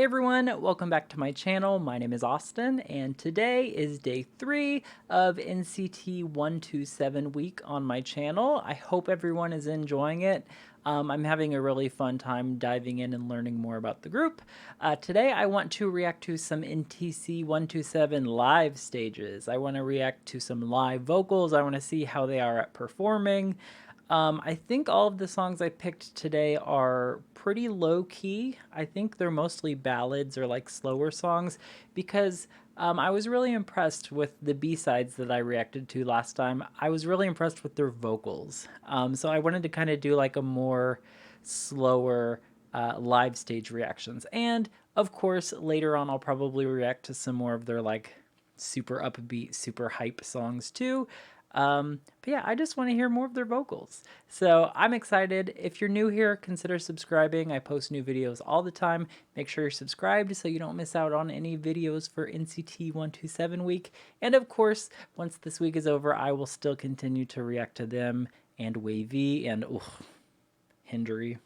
Hey everyone, welcome back to my channel. My name is Austin, and today is day 3 of NCT 127 week on my channel. I hope everyone is enjoying it. I'm having a really fun time diving in and learning more about the group. Today I want to react to some NCT 127 live stages. I want to react to some live vocals. I want to see how they are at performing. I think all of the songs I picked today are pretty low key. I think they're mostly ballads or like slower songs because I was really impressed with the B-sides that I reacted to last time. I was really impressed with their vocals. So I wanted to kind of do like a more slower live stage reactions. And of course, later on, I'll probably react to some more of their like super upbeat, super hype songs too. But yeah, I just want to hear more of their vocals. So I'm excited. If you're new here, consider subscribing. I post new videos all the time. Make sure you're subscribed so you don't miss out on any videos for NCT 127 week. And of course, once this week is over, I will still continue to react to them and Wavy and Hendry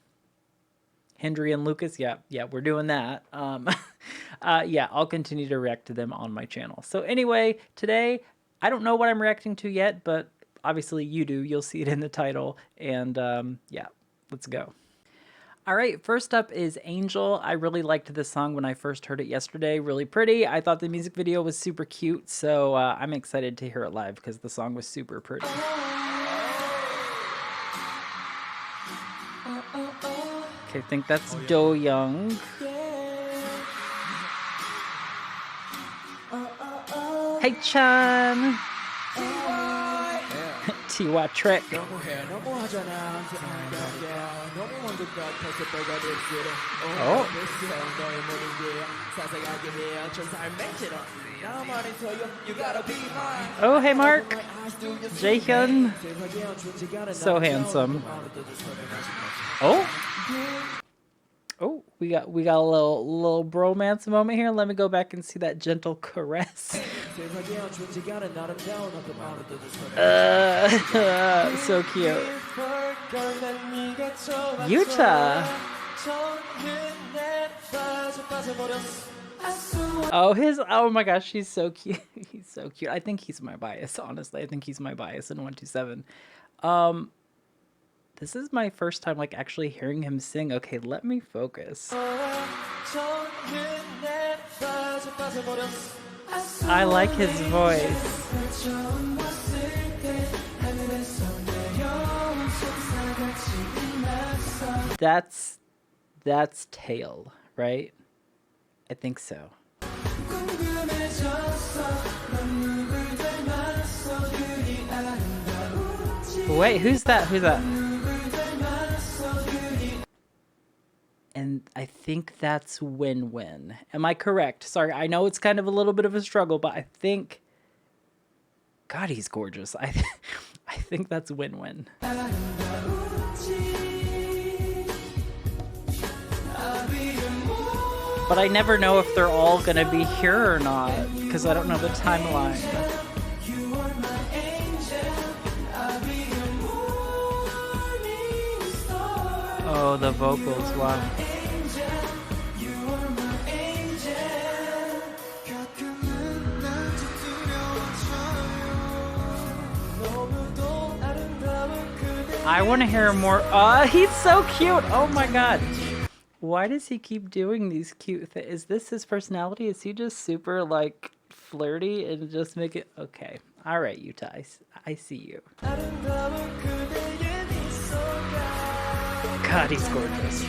and Lucas. Yeah, we're doing that. Yeah, I'll continue to react to them on my channel. So anyway, today, I don't know what I'm reacting to yet, but obviously you do. You'll see it in the title. And yeah, let's go. All right, first up is Angel. I really liked this song when I first heard it yesterday. Really pretty. I thought the music video was super cute, so I'm excited to hear it live because the song was super pretty. Okay, I think that's Doyoung. Hey Chan! T.Y. Trek. Oh. Oh, hey Mark. Jaehyun. So handsome. Oh. Oh, we got a little bromance moment here. Let me go back and see that gentle caress. So cute. Yuta. Oh my gosh, he's so cute. He's so cute. I think he's my bias, honestly. I think he's my bias in 127. This is my first time like actually hearing him sing. Okay, let me focus. I like his voice. That's Taeil, right? I think so. Wait, who's that? Who's that? And I think that's Win-Win. Am I correct? Sorry, I know it's kind of a little bit of a struggle, but I think... God, he's gorgeous. I think that's Win-Win. But I never know if they're all going to be here or not, because I don't know the timeline. Oh, the vocals, wow. I want to hear more. He's so cute. Oh my god. Why does he keep doing these cute things? Is this his personality? Is he just super like flirty and just make it okay? All right, Yuta, I see you. God, he's gorgeous.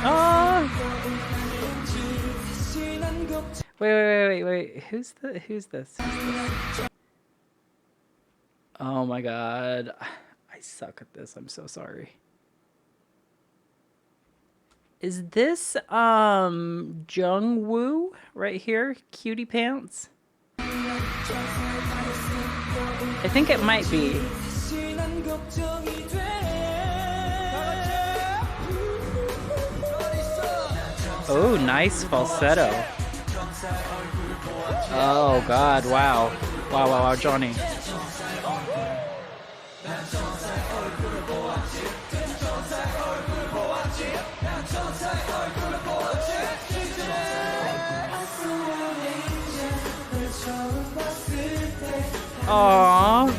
Oh. Wait. Who's this? Oh my god. I suck at this. I'm so sorry. Is this Jungwoo right here? Cutie pants? I think it might be. Oh, nice falsetto. Oh god, wow. Wow, Johnny. Aww.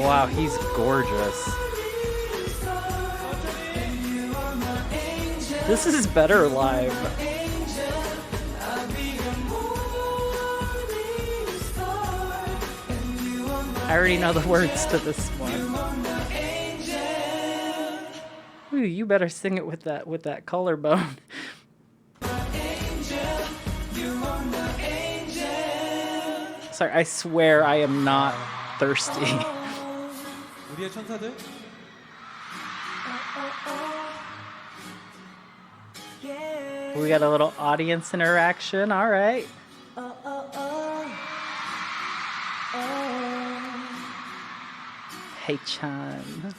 Wow, he's gorgeous. This is better live. I already know the words to this one. Ooh, you better sing it with that collarbone. Sorry, I swear I am not thirsty. We got a little audience interaction, all right. Haechan.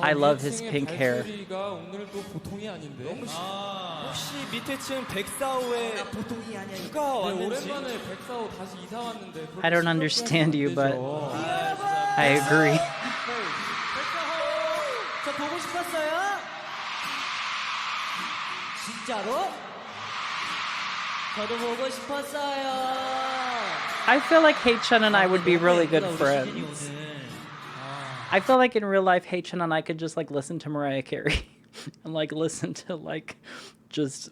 I love his pink hair. I don't understand you, but I agree. I feel like Haechan and I would be really good friends. I feel like in real life, Haechan and I could just like listen to Mariah Carey and like listen to like just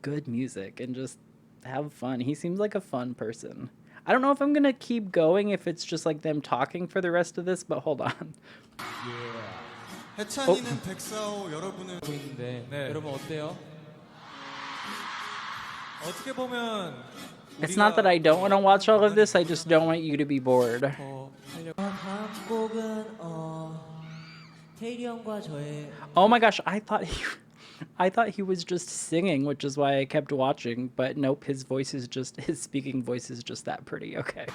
good music and just have fun. He seems like a fun person. I don't know if I'm gonna keep going if it's just like them talking for the rest of this, but hold on. 해찬이는 백사오 여러분을 보이는데 여러분 어때요? 어떻게 보면 It's not that I don't want to watch all of this, I just don't want you to be bored. Oh my gosh, I thought he was just singing, which is why I kept watching, but nope, his speaking voice is just that pretty. Okay.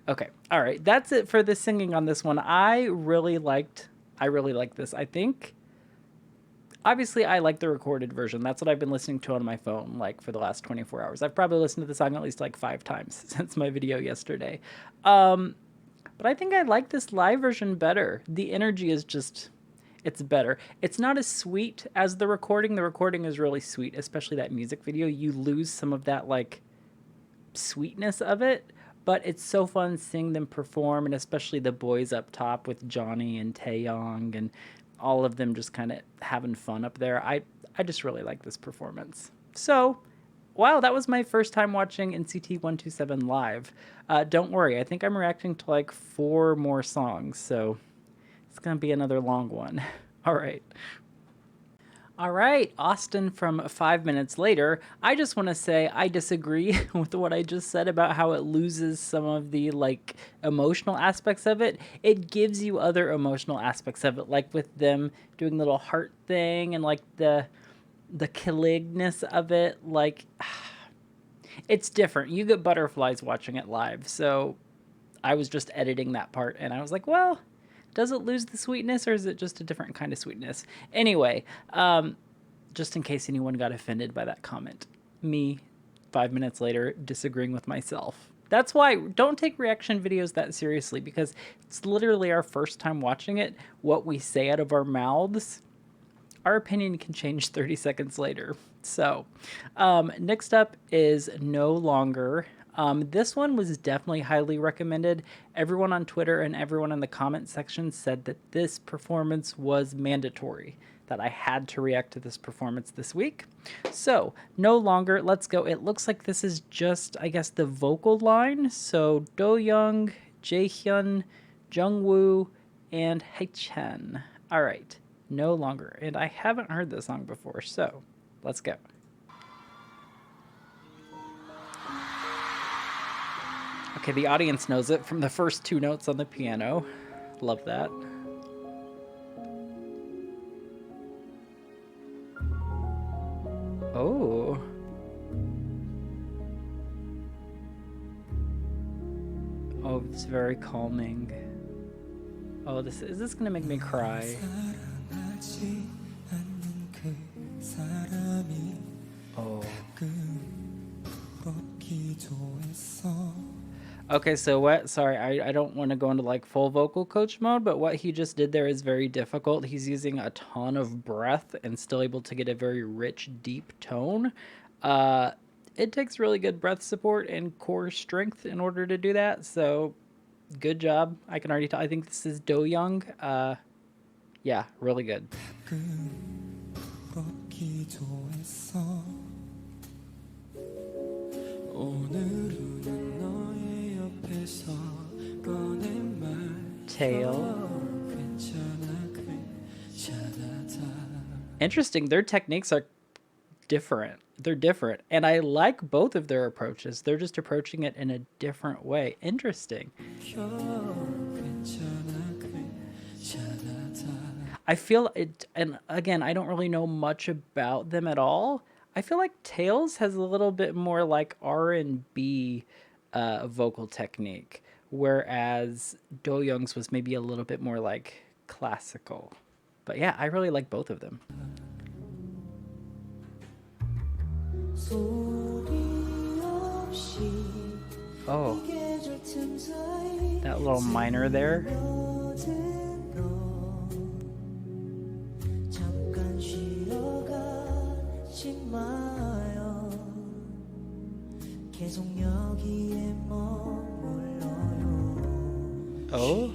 Okay. All right. That's it for the singing on this one. I really liked this. I think obviously I like the recorded version. That's what I've been listening to on my phone like for the last 24 hours. I've probably listened to the song at least like 5 times since my video yesterday. But I think I like this live version better. The energy is just, it's better. It's not as sweet as the recording. The recording is really sweet, especially that music video. You lose some of that like sweetness of it, but it's so fun seeing them perform, and especially the boys up top with Johnny and Taeyoung and all of them just kind of having fun up there. I just really like this performance. So, wow, that was my first time watching NCT 127 live. Don't worry, I think I'm reacting to like 4 more songs, so it's gonna be another long one. All right. All right, Austin from 5 minutes later. I just want to say I disagree with what I just said about how it loses some of the like emotional aspects of it. It gives you other emotional aspects of it, like with them doing the little heart thing and like the killingness of it. Like it's different. You get butterflies watching it live. So I was just editing that part and I was like, well, does it lose the sweetness or is it just a different kind of sweetness? Anyway, just in case anyone got offended by that comment. Me, 5 minutes later, disagreeing with myself. That's why don't take reaction videos that seriously, because it's literally our first time watching it. What we say out of our mouths, our opinion can change 30 seconds later. So, next up is No Longer. This one was definitely highly recommended. Everyone on Twitter and everyone in the comment section said that this performance was mandatory, that I had to react to this performance this week. So, No Longer, let's go. It looks like this is just, I guess, the vocal line. So, Doyoung, Jaehyun, Jungwoo, and Haechan. All right, No Longer. And I haven't heard this song before, so let's go. Okay, the audience knows it from the first 2 notes on the piano. Love that. Oh. Oh, it's very calming. Oh, is this gonna make me cry? Oh. Okay, so what? Sorry, I don't want to go into like full vocal coach mode, but what he just did there is very difficult. He's using a ton of breath and still able to get a very rich, deep tone. Uh, it takes really good breath support and core strength in order to do that. So, good job. I can already tell. I think this is Doyoung. Yeah, really good. Taeil. Interesting. Their techniques are different. They're different. And I like both of their approaches. They're just approaching it in a different way. Interesting. I feel it, and again, I don't really know much about them at all. I feel like Tails has a little bit more like R&B vocal technique, whereas Doyoung's was maybe a little bit more like classical. But yeah, I really like both of them. Oh, that little minor there. Oh.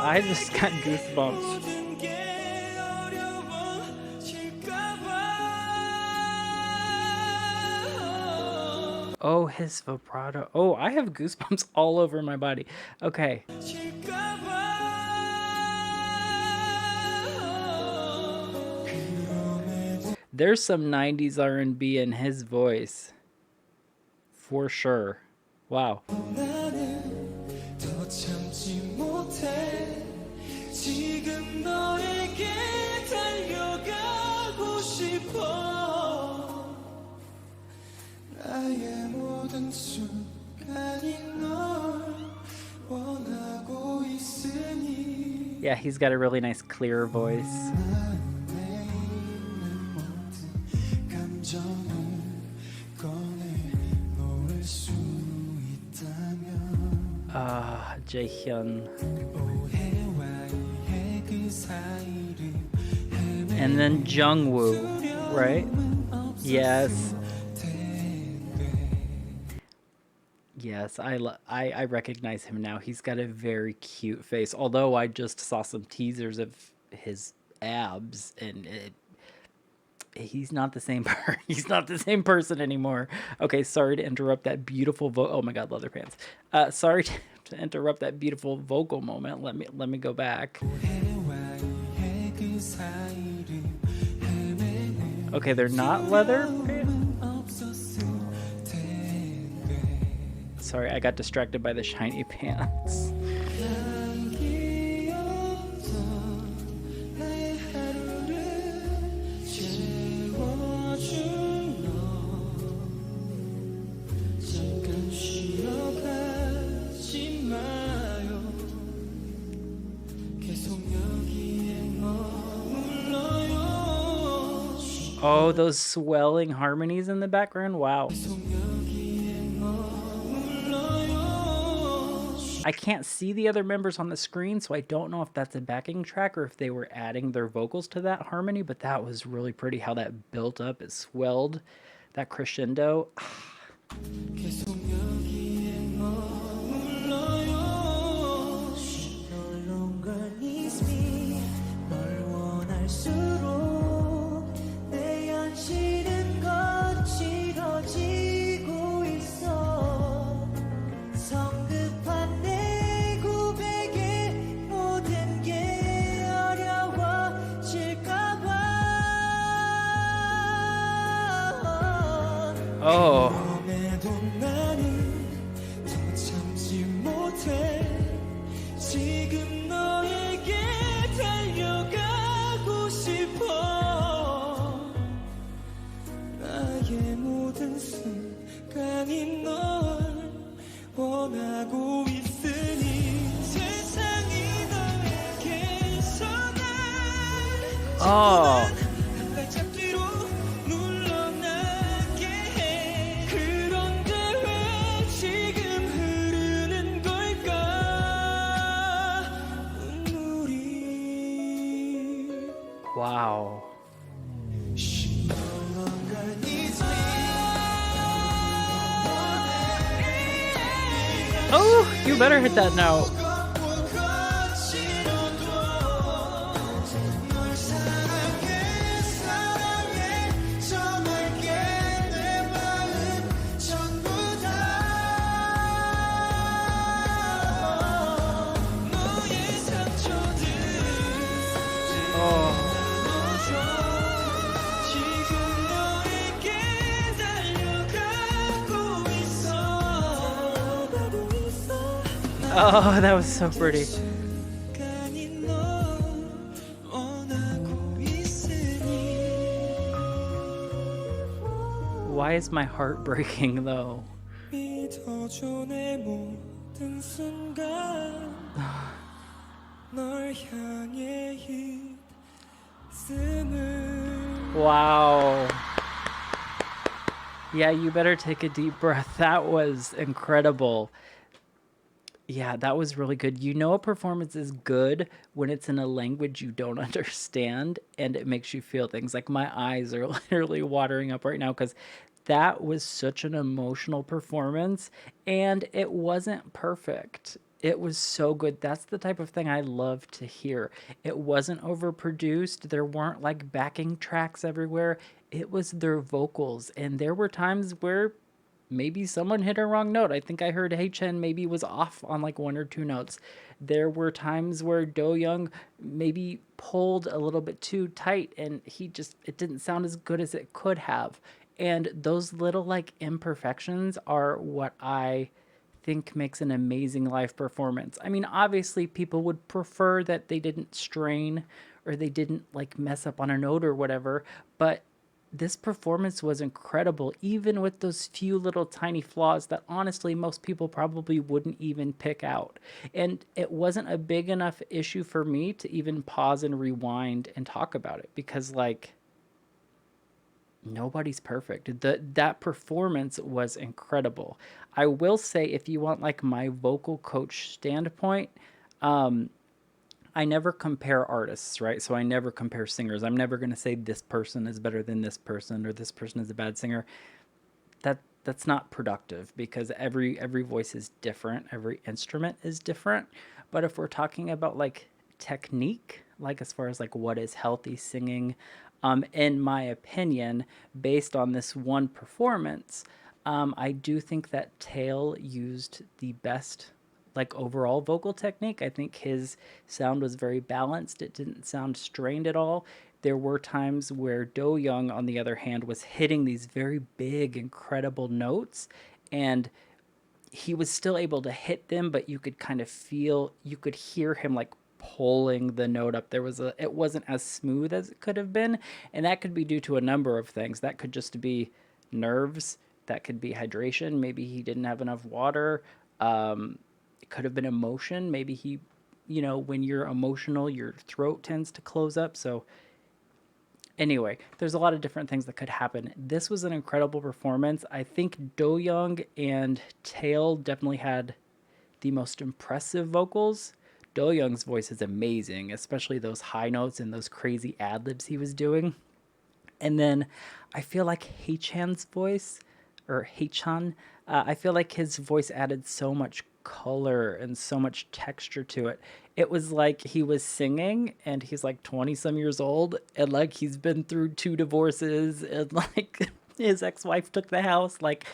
I just got goosebumps. Oh, his vibrato. Oh, I have goosebumps all over my body. Okay. There's some 90s R&B in his voice. For sure. Wow. Yeah, he's got a really nice clear voice. Jaehyun. And then Jungwoo, right? Yes. Yes, I recognize him now. He's got a very cute face. Although I just saw some teasers of his abs, and he's not the same he's not the same person anymore. Okay, sorry to interrupt that beautiful oh my god, leather pants. Sorry to interrupt that beautiful vocal moment. Let me go back. Okay, they're not leather pants. Sorry, I got distracted by the shiny pants. Oh, those swelling harmonies in the background. Wow. I can't see the other members on the screen, so I don't know if that's a backing track or if they were adding their vocals to that harmony, but that was really pretty how that built up. It swelled, that crescendo. Oh. Oh. Wow. Oh, you better hit that note. Oh, that was so pretty. Why is my heart breaking though? Wow. Yeah, you better take a deep breath. That was incredible. Yeah, that was really good. You know, a performance is good when it's in a language you don't understand and it makes you feel things. Like my eyes are literally watering up right now because that was such an emotional performance and it wasn't perfect. It was so good. That's the type of thing I love to hear. It wasn't overproduced. There weren't like backing tracks everywhere. It was their vocals. And there were times where maybe someone hit a wrong note. I think I heard Haechan maybe was off on like one or two notes. There were times where Doyoung maybe pulled a little bit too tight and it didn't sound as good as it could have. And those little like imperfections are what I think makes an amazing live performance. I mean, obviously people would prefer that they didn't strain or they didn't like mess up on a note or whatever, but this performance was incredible, even with those few little tiny flaws that honestly most people probably wouldn't even pick out. And it wasn't a big enough issue for me to even pause and rewind and talk about it because, like, nobody's perfect. That performance was incredible. I will say, if you want like my vocal coach standpoint, I never compare artists, right? So I never compare singers. I'm never going to say this person is better than this person or this person is a bad singer. That's not productive because every voice is different, every instrument is different. But if we're talking about like technique, like as far as like what is healthy singing, in my opinion, based on this one performance, I do think that Taeil used the best like overall vocal technique. I think his sound was very balanced. It didn't sound strained at all. There were times where Doyoung, on the other hand, was hitting these very big, incredible notes, and he was still able to hit them, but you could kind of feel, you could hear him like pulling the note up. It wasn't as smooth as it could have been, and that could be due to a number of things. That could just be nerves. That could be hydration. Maybe he didn't have enough water. It could have been emotion. Maybe he, when you're emotional, your throat tends to close up. So anyway, there's a lot of different things that could happen. This was an incredible performance. I think Doyoung and Taeil definitely had the most impressive vocals. Doyoung's voice is amazing, especially those high notes and those crazy ad libs he was doing. And then I feel like Haechan's voice, or Haechan, I feel like his voice added so much color and so much texture to it. It was like he was singing and he's like 20 some years old and like he's been through two divorces and like his ex-wife took the house. Like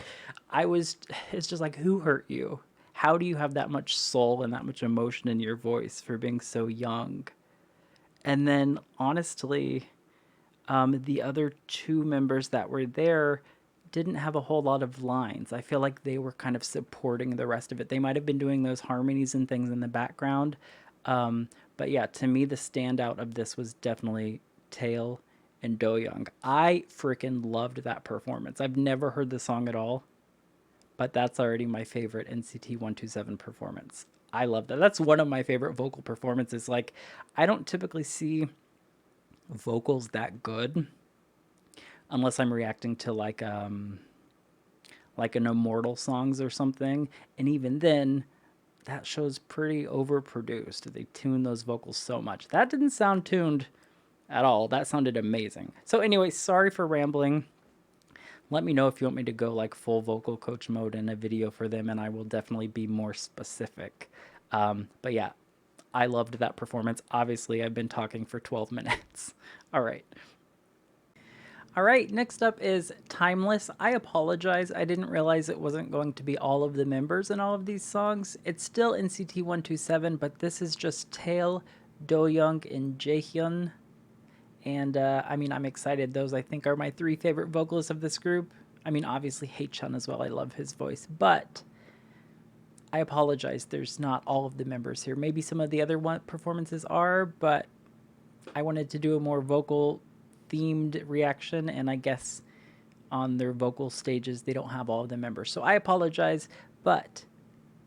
it's just like, who hurt you? How do you have that much soul and that much emotion in your voice for being so young? And then honestly, the other two members that were there didn't have a whole lot of lines. I feel like they were kind of supporting the rest of it. They might have been doing those harmonies and things in the background. But yeah, to me, the standout of this was definitely Taeil and Doyoung. I freaking loved that performance. I've never heard the song at all, but that's already my favorite NCT 127 performance. I love that. That's one of my favorite vocal performances. Like, I don't typically see vocals that good unless I'm reacting to like an Immortal songs or something, and even then that show's pretty overproduced. They tune those vocals so much. That didn't sound tuned at all. That sounded amazing. So anyway, sorry for rambling. Let me know if you want me to go like full vocal coach mode in a video for them, and I will definitely be more specific. But yeah, I loved that performance. Obviously, I've been talking for 12 minutes. All right. All right, next up is Timeless. I apologize. I didn't realize it wasn't going to be all of the members in all of these songs. It's still NCT 127, but this is just Taeil, Doyoung, and Jaehyun. And I mean, I'm excited. Those, I think, are my 3 favorite vocalists of this group. I mean, obviously, Haechun as well. I love his voice. But I apologize. There's not all of the members here. Maybe some of the other performances are, but I wanted to do a more vocal themed reaction, and I guess on their vocal stages they don't have all of the members, so I apologize. But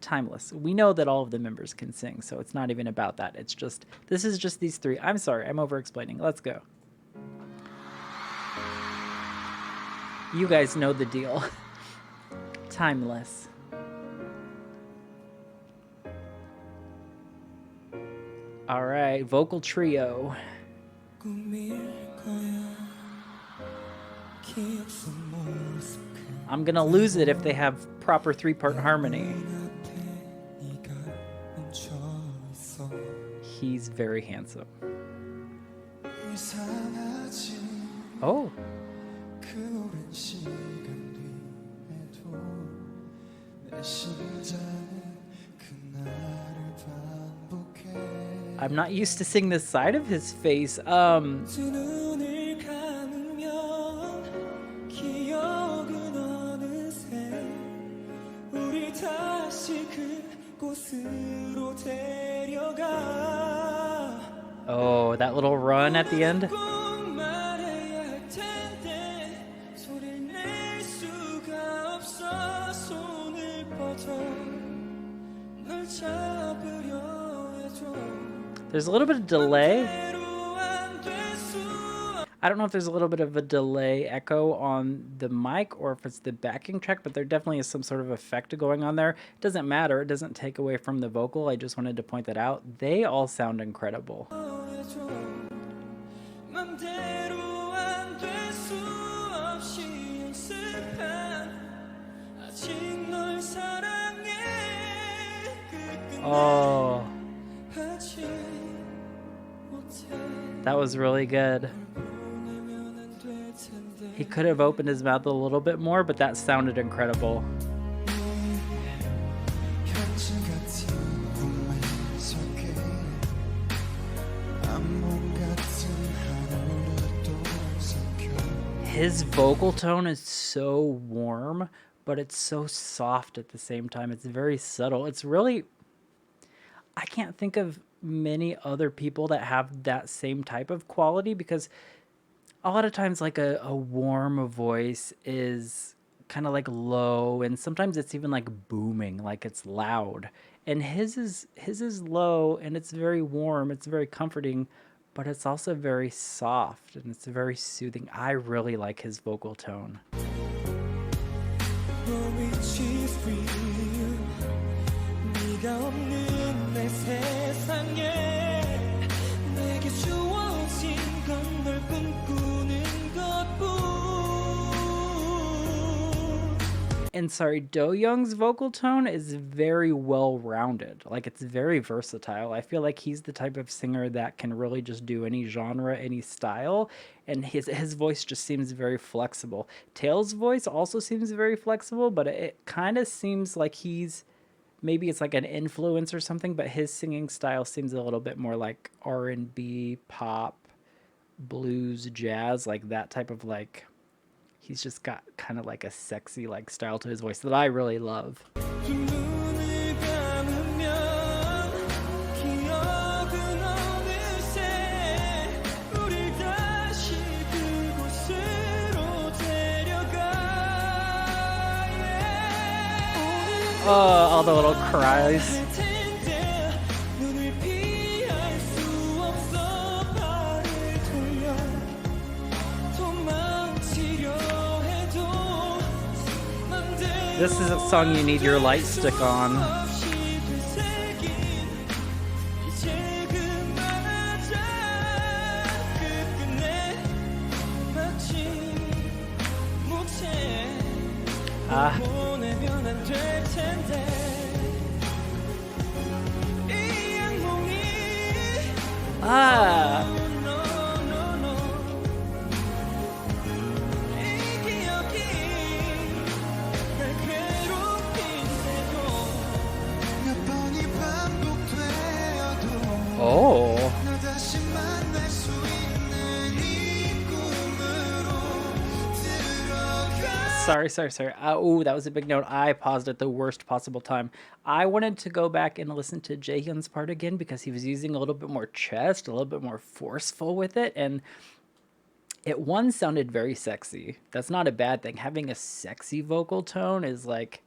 Timeless, we know that all of the members can sing, so it's not even about that. It's just, this is just these 3. I'm sorry, I'm over explaining. Let's go. You guys know the deal. Timeless. All right, vocal trio. I'm gonna lose it if they have proper 3-part harmony. He's very handsome. Oh. I'm not used to seeing this side of his face. Oh, that little run at the end. There's a little bit of delay. I don't know if there's a little bit of a delay echo on the mic or if it's the backing track, but there definitely is some sort of effect going on there. It doesn't matter. It doesn't take away from the vocal. I just wanted to point that out. They all sound incredible. Oh, that was really good. He could have opened his mouth a little bit more, but that sounded incredible. His vocal tone is so warm, but it's so soft at the same time. It's very subtle. It's really, I can't think of many other people that have that same type of quality, because a lot of times like a warm voice is kind of like low, and sometimes it's even like booming, like it's loud. And his is low and it's very warm, it's very comforting, but it's also very soft and it's very soothing. I really like his vocal tone. And sorry, Doyoung's vocal tone is very well-rounded. Like, it's very versatile. I feel like he's the type of singer that can really just do any genre, any style, and his voice just seems very flexible. Taeil's voice also seems very flexible, but it kind of seems like maybe it's like an influence or something, but his singing style seems a little bit more like R&B, pop, blues, jazz, like that type of like... He's just got kind of like a sexy like style to his voice that I really love. Oh, all the little cries. This is a song you need your light stick on. Ah. Ah. Oh. Sorry. Oh, that was a big note. I paused at the worst possible time. I wanted to go back and listen to Jaehyun's part again because he was using a little bit more chest, a little bit more forceful with it, and it sounded very sexy. That's not a bad thing. Having a sexy vocal tone is like,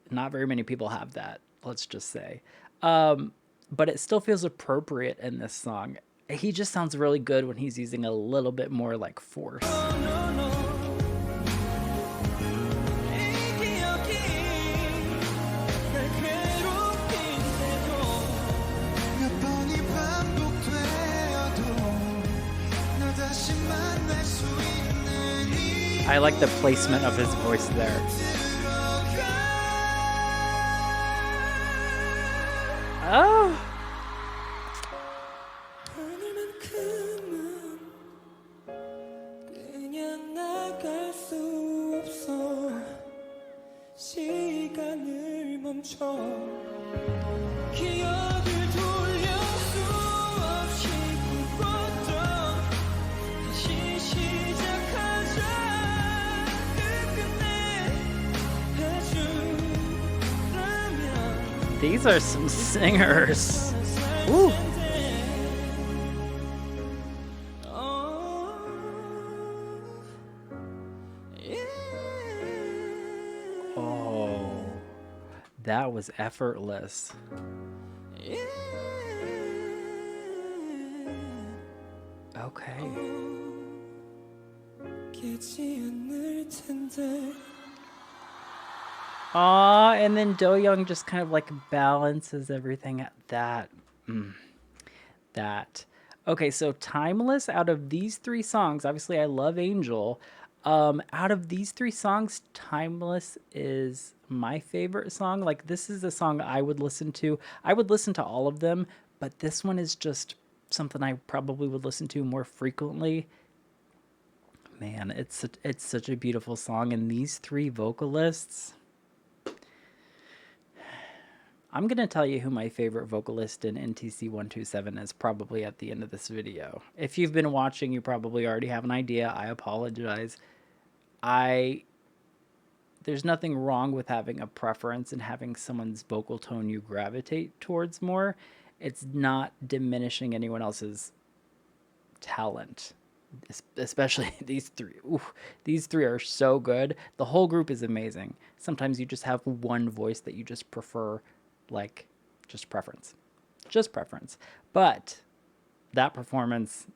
not very many people have that, let's just say. But it still feels appropriate in this song. He just sounds really good when he's using a little bit more like force. I like the placement of his voice there. Oh. These are some singers. Woo. Oh, that was effortless. Okay. Aw, and then Doyoung just kind of like balances everything at that. That. Okay, so Timeless, out of these three songs, obviously I love Angel. Out of these three songs, Timeless is my favorite song. Like, this is a song I would listen to. I would listen to all of them, but this one is just something I probably would listen to more frequently. Man, it's such a beautiful song, and these three vocalists... I'm going to tell you who my favorite vocalist in NTC 127 is probably at the end of this video. If you've been watching, you probably already have an idea. I apologize. There's nothing wrong with having a preference and having someone's vocal tone you gravitate towards more. It's not diminishing anyone else's talent, especially these three. Ooh, these three are so good. The whole group is amazing. Sometimes you just have one voice that you just prefer. Like, just preference. But that performance,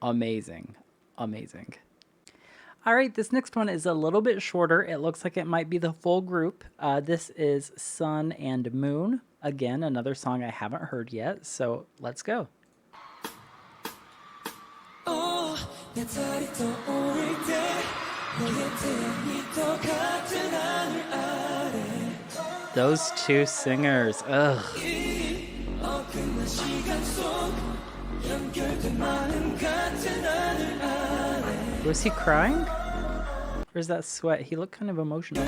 amazing. All right, this next one is a little bit shorter. It looks like it might be the full group. This is Sun and Moon. Again, another song I haven't heard yet, so let's go. Those two singers, ugh. Was he crying? Or is that sweat? He looked kind of emotional.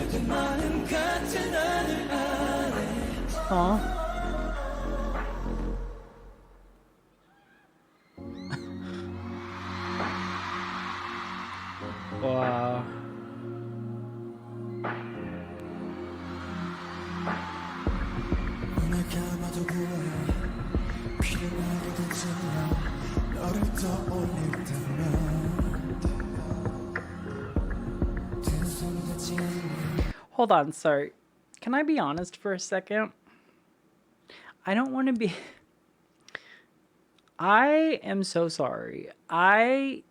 Aww. Wow. Hold on, sorry. Can I be honest for a second? I don't want to be... I am so sorry. I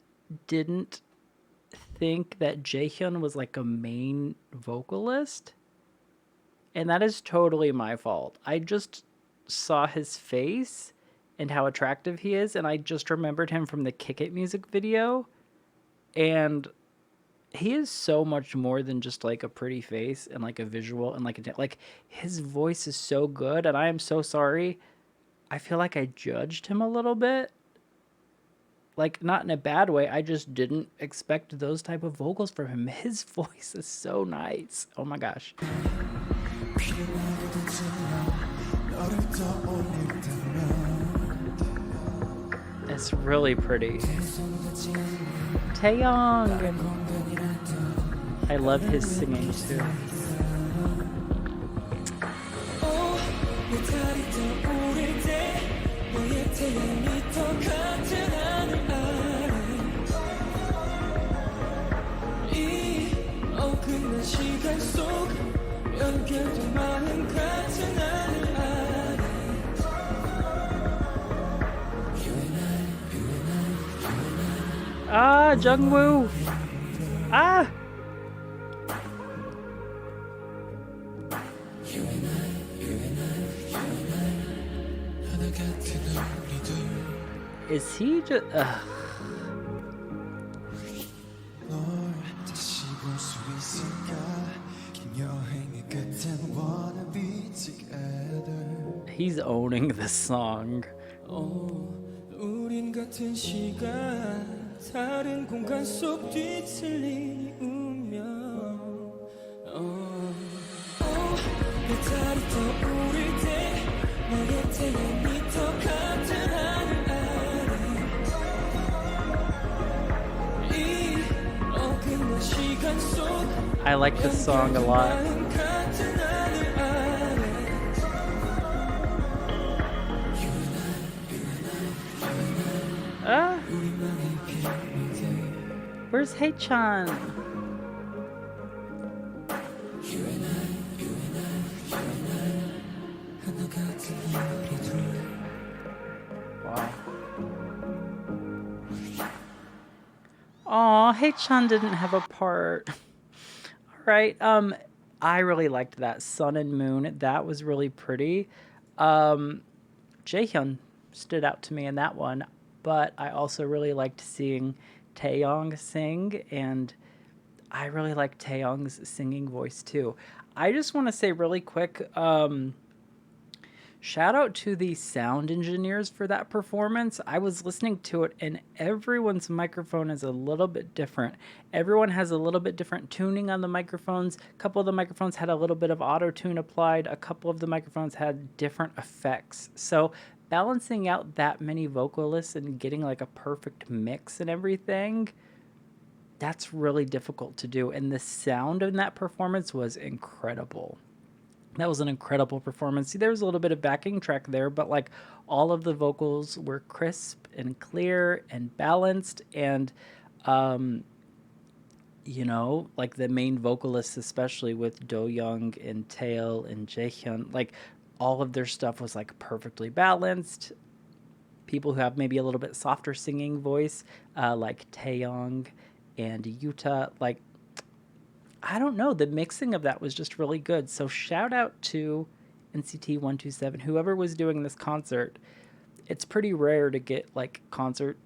didn't think that Jaehyun was like a main vocalist, and that is totally my fault. I just saw his face and how attractive he is, and I just remembered him from the Kick It music video, and he is so much more than just like a pretty face and like a visual and like his voice is so good, and I am so sorry. I feel like I judged him a little bit. Like not in a bad way. I just didn't expect those type of vocals from him. His voice is so nice. Oh my gosh. It's really pretty. Taeyoung. I love his singing too. Ah, Jungwoo. Ah. Is he just... He's owning this song. I like this song a lot. Where's Haechan? Wow. Aw, Haechan didn't have a part. Alright, I really liked that Sun and Moon. That was really pretty. Jaehyun stood out to me in that one, but I also really liked seeing Taeyoung sing, and I really like Taeyoung's singing voice too. I just want to say really quick, shout out to the sound engineers for that performance. I was listening to it, and everyone's microphone is a little bit different. Everyone has a little bit different tuning on the microphones. A couple of the microphones had a little bit of auto-tune applied. A couple of the microphones had different effects. So balancing out that many vocalists and getting like a perfect mix and everything, that's really difficult to do. And the sound in that performance was incredible. That was an incredible performance. See, there was a little bit of backing track there, but like all of the vocals were crisp and clear and balanced. And, you know, like the main vocalists, especially with Doyoung and Taeil and Jaehyun, like all of their stuff was like perfectly balanced. People who have maybe a little bit softer singing voice, like Taeyoung and Yuta, like, I don't know, the mixing of that was just really good. So shout out to NCT 127, whoever was doing this concert. It's pretty rare to get like concert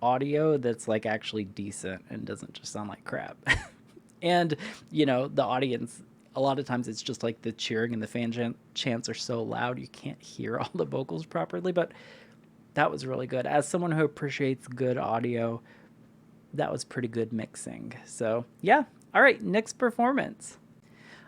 audio that's like actually decent and doesn't just sound like crap. And, you know, the audience, a lot of times it's just like the cheering and the fan chants are so loud you can't hear all the vocals properly, but that was really good. As someone who appreciates good audio, that was pretty good mixing. So yeah. All right, next performance.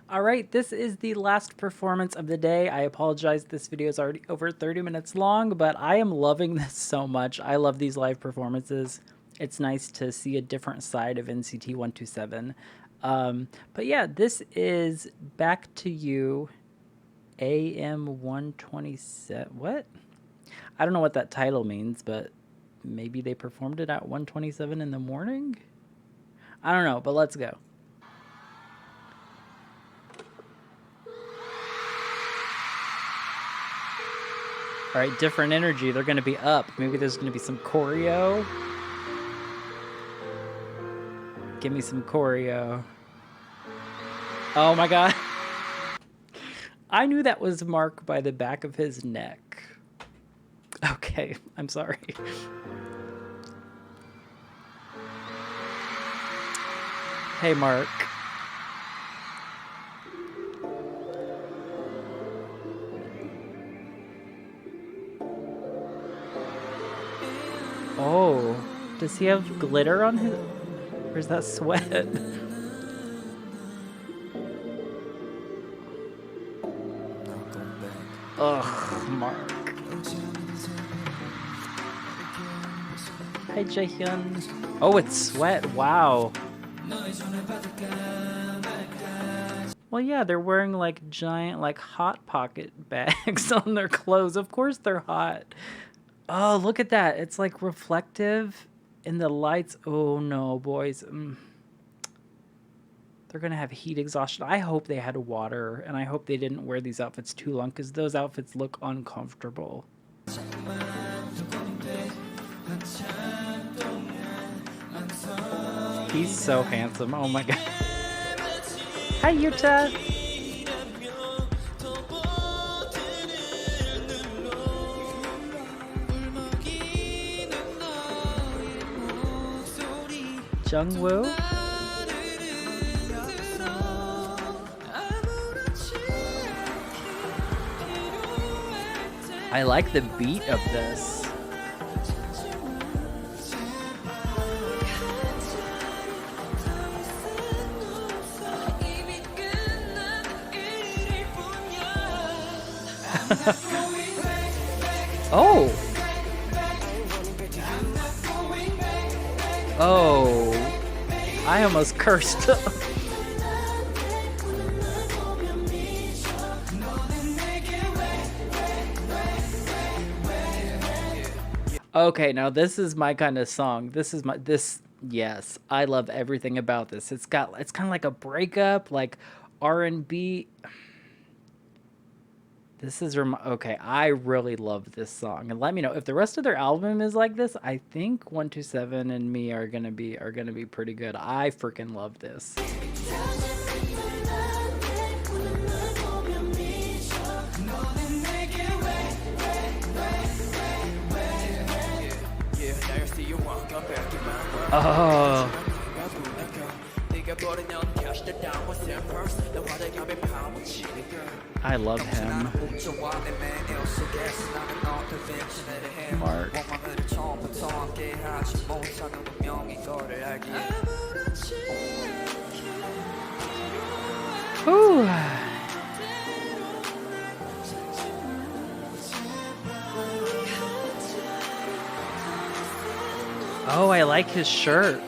All right, this is the last performance of the day. I apologize, this video is already over 30 minutes long, but I am loving this so much. I love these live performances. It's nice to see a different side of NCT 127. But yeah, this is Back to You AM 127. What? I don't know what that title means, but maybe they performed it at 1:27 in the morning? I don't know, but let's go. All right, different energy. They're going to be up. Maybe there's going to be some choreo. Give me some choreo. Oh my god. I knew that was Mark by the back of his neck. Okay, I'm sorry. Hey, Mark. Oh, does he have glitter on his... Or is that sweat? Ugh, Mark. Hi, Jaehyun. Oh, it's sweat. Wow. Well, yeah, they're wearing like giant, like hot pocket bags on their clothes. Of course they're hot. Oh, look at that. It's like reflective in the lights. Oh no, boys. They're going to have heat exhaustion. I hope they had water, and I hope they didn't wear these outfits too long, because those outfits look uncomfortable. He's so handsome. Oh my god. Hi, Yuta. Jungwoo. I like the beat of this. Oh. Oh. I almost cursed. Okay, now this is my kind of song. Yes, I love everything about this. It's kind of like a breakup, like R&B. Okay, I really love this song. And let me know if the rest of their album is like this. I think 127 and Me are gonna be pretty good. I freaking love this. Oh. I love him. Mark. Whew. Oh, I like his shirt.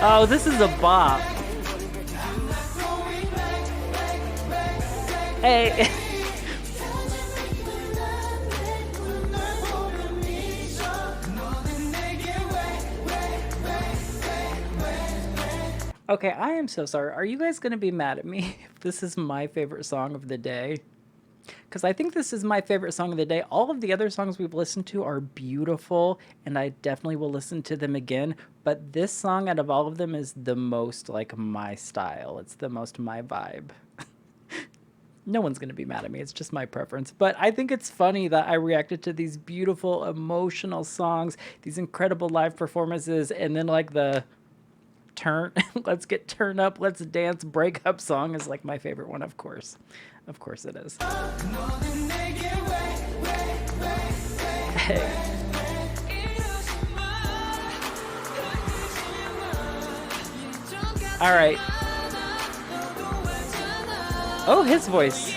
Oh, this is a bop. Hey. Okay, I am so sorry. Are you guys going to be mad at me if this is my favorite song of the day? Because I think this is my favorite song of the day. All of the other songs we've listened to are beautiful, and I definitely will listen to them again. But this song out of all of them is the most like my style. It's the most my vibe. No one's going to be mad at me. It's just my preference. But I think it's funny that I reacted to these beautiful, emotional songs, these incredible live performances, and then like the let's get turned up, let's dance breakup song is like my favorite one, of course. Of course it is. Hey. All right. Oh, his voice.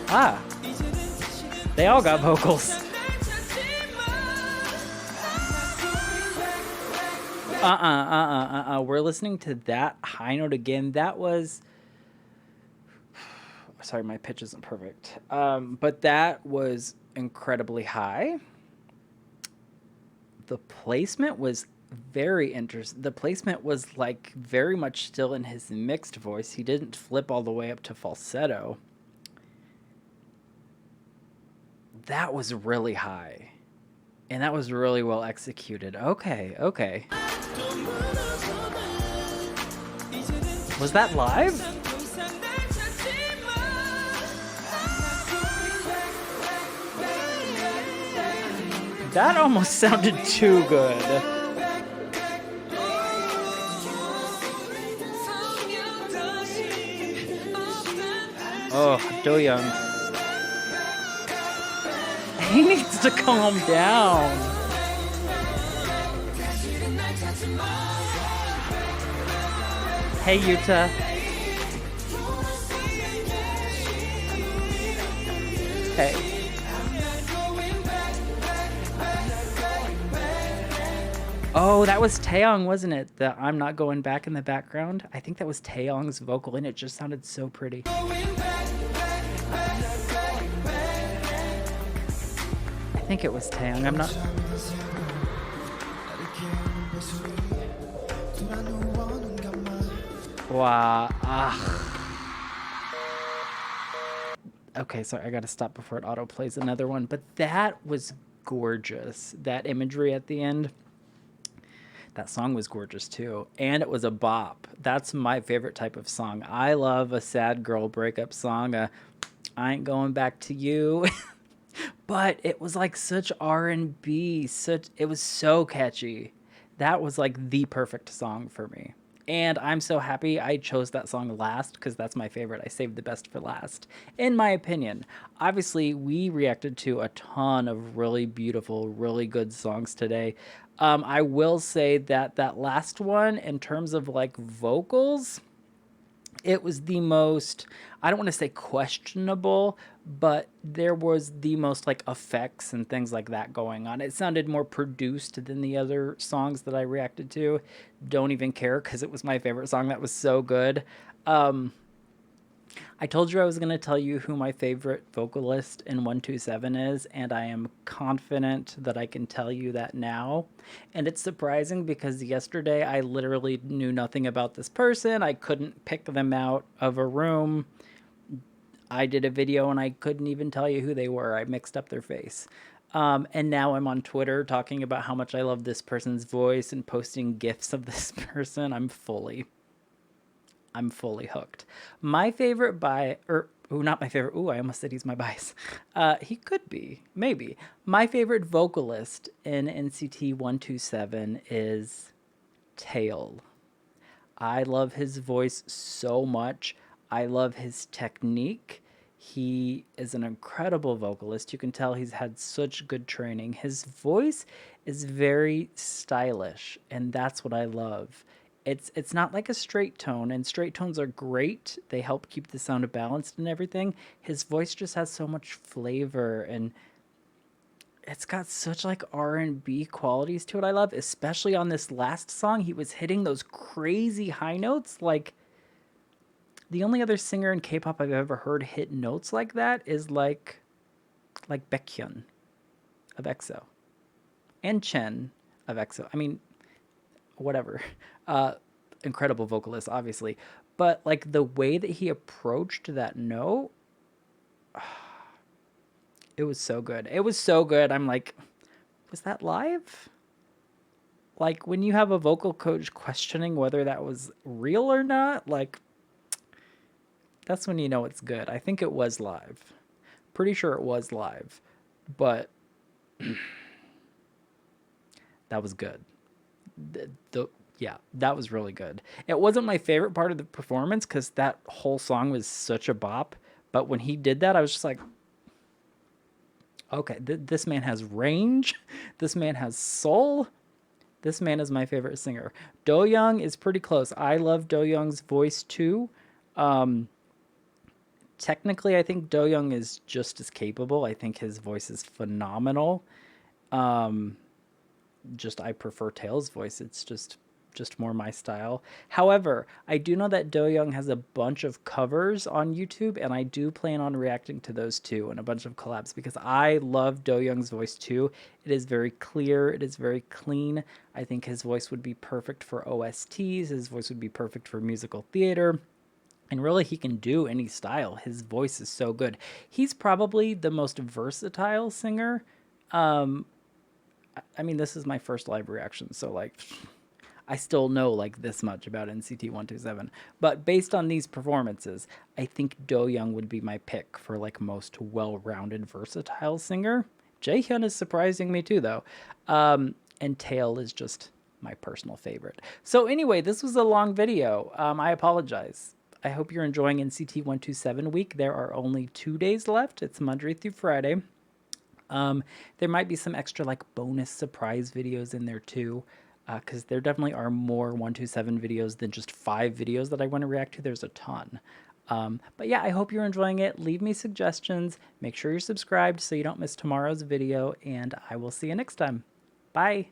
Ah. They all got vocals. We're listening to that high note again. That was... Sorry, my pitch isn't perfect. But that was incredibly high. The placement was very interesting. The placement was like very much still in his mixed voice. He didn't flip all the way up to falsetto. That was really high. And that was really well executed. Okay, okay. Was that live? That almost sounded too good. Oh, Doyoung. He needs to calm down. Hey, Yuta. Hey. Oh, that was Taehyung, wasn't it? The I'm not going back in the background. I think that was Taehyung's vocal, and it just sounded so pretty. I think it was Taehyung. I'm not. Wow. Okay, sorry, I gotta stop before it auto plays another one. But that was gorgeous. That imagery at the end. That song was gorgeous too. And it was a bop. That's my favorite type of song. I love a sad girl breakup song. I ain't going back to you. But it was like such R&B. It was so catchy. That was like the perfect song for me. And I'm so happy I chose that song last because that's my favorite. I saved the best for last, in my opinion. Obviously, we reacted to a ton of really beautiful, really good songs today. I will say that that last one, in terms of like vocals, it was the most, I don't want to say questionable, but there was the most like effects and things like that going on. It sounded more produced than the other songs that I reacted to. Don't even care because it was my favorite song. That was so good. I told you I was going to tell you who my favorite vocalist in 127 is, and I am confident that I can tell you that now. And it's surprising because yesterday I literally knew nothing about this person. I couldn't pick them out of a room. I did a video and I couldn't even tell you who they were. I mixed up their face. And now I'm on Twitter talking about how much I love this person's voice and posting GIFs of this person. I'm fully hooked. My favorite not my favorite. Ooh, I almost said he's my bias. He could be, maybe. My favorite vocalist in NCT 127 is Taeil. I love his voice so much. I love his technique. He is an incredible vocalist. You can tell he's had such good training. His voice is very stylish, and that's what I love. It's not like a straight tone, and straight tones are great. They help keep the sound balanced and everything. His voice just has so much flavor, and it's got such like R&B qualities to it. I love, especially on this last song, he was hitting those crazy high notes. Like the only other singer in K-pop I've ever heard hit notes like that is like Baekhyun of EXO and Chen of EXO. I mean, whatever. Incredible vocalist, obviously. But like the way that he approached that note, it was so good. It was so good. I'm like, was that live? Like when you have a vocal coach questioning whether that was real or not, like that's when you know it's good. I think it was live. Pretty sure it was live. But that was good. Yeah, that was really good. It wasn't my favorite part of the performance because that whole song was such a bop. But when he did that, I was just like, okay, this man has range. This man has soul. This man is my favorite singer. Doyoung is pretty close. I love Doyoung's voice too. Technically, I think Doyoung is just as capable. I think his voice is phenomenal. I prefer Taeil's voice. It's just more my style. However, I do know that Doyoung has a bunch of covers on YouTube, and I do plan on reacting to those too, and a bunch of collabs, because I love Doyoung's voice too. It is very clear. It is very clean. I think his voice would be perfect for OSTs. His voice would be perfect for musical theater. And really, he can do any style. His voice is so good. He's probably the most versatile singer. I mean, this is my first live reaction, so like, I still know like this much about NCT 127. But based on these performances, I think Doyoung would be my pick for like most well-rounded, versatile singer. Jaehyun is surprising me too, though. And Taeil is just my personal favorite. So anyway, this was a long video. I apologize. I hope you're enjoying NCT 127 week. There are only 2 days left. It's Monday through Friday. There might be some extra like bonus surprise videos in there too, because there definitely are more 127 videos than just 5 videos that I want to react to. There's a ton. But yeah, I hope you're enjoying it. Leave me suggestions. Make sure you're subscribed so you don't miss tomorrow's video, and I will see you next time. Bye.